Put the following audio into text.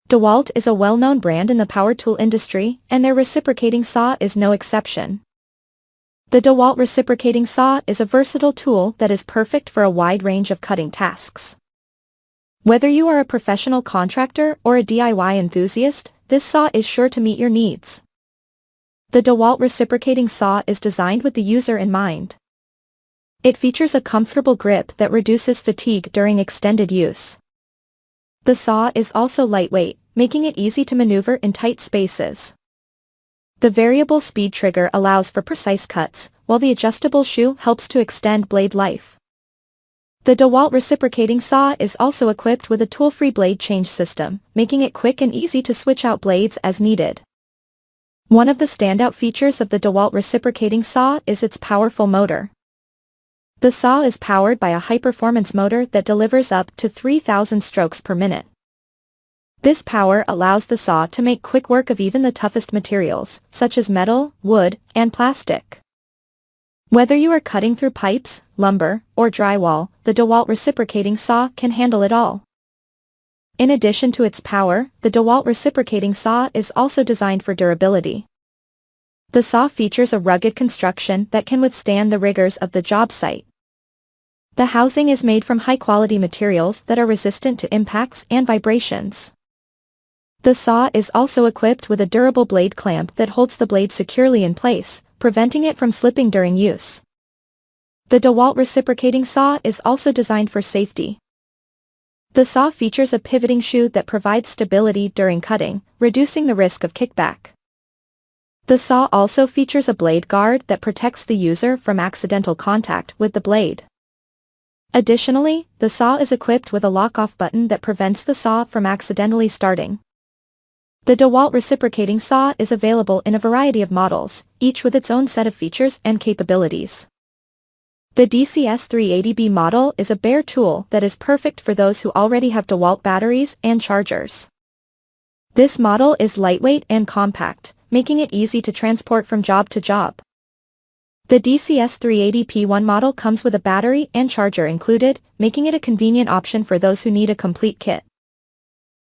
Dewalt is a well-known brand in the power tool industry, and their reciprocating saw is no exception. The Dewalt reciprocating saw is a versatile tool that is perfect for a wide range of cutting tasks. Whether you are a professional contractor or a DIY enthusiast, this saw is sure to meet your needs. The Dewalt reciprocating saw is designed with the user in mind. It features a comfortable grip that reduces fatigue during extended use. The saw is also lightweight, making it easy to maneuver in tight spaces. The variable speed trigger allows for precise cuts, while the adjustable shoe helps to extend blade life. The Dewalt reciprocating saw is also equipped with a tool-free blade change system, making it quick and easy to switch out blades as needed. One of the standout features of the Dewalt reciprocating saw is its powerful motor. The saw is powered by a high-performance motor that delivers up to 3,000 strokes per minute. This power allows the saw to make quick work of even the toughest materials, such as metal, wood, and plastic. Whether you are cutting through pipes, lumber, or drywall, the Dewalt reciprocating saw can handle it all. In addition to its power, the Dewalt reciprocating saw is also designed for durability. The saw features a rugged construction that can withstand the rigors of the job site. The housing is made from high-quality materials that are resistant to impacts and vibrations. The saw is also equipped with a durable blade clamp that holds the blade securely in place, preventing it from slipping during use. The Dewalt reciprocating saw is also designed for safety. The saw features a pivoting shoe that provides stability during cutting, reducing the risk of kickback. The saw also features a blade guard that protects the user from accidental contact with the blade. Additionally, the saw is equipped with a lock-off button that prevents the saw from accidentally starting. The Dewalt reciprocating saw is available in a variety of models, each with its own set of features and capabilities. The DCS380B model is a bare tool that is perfect for those who already have Dewalt batteries and chargers. This model is lightweight and compact, making it easy to transport from job to job. The DCS380P1 model comes with a battery and charger included, making it a convenient option for those who need a complete kit.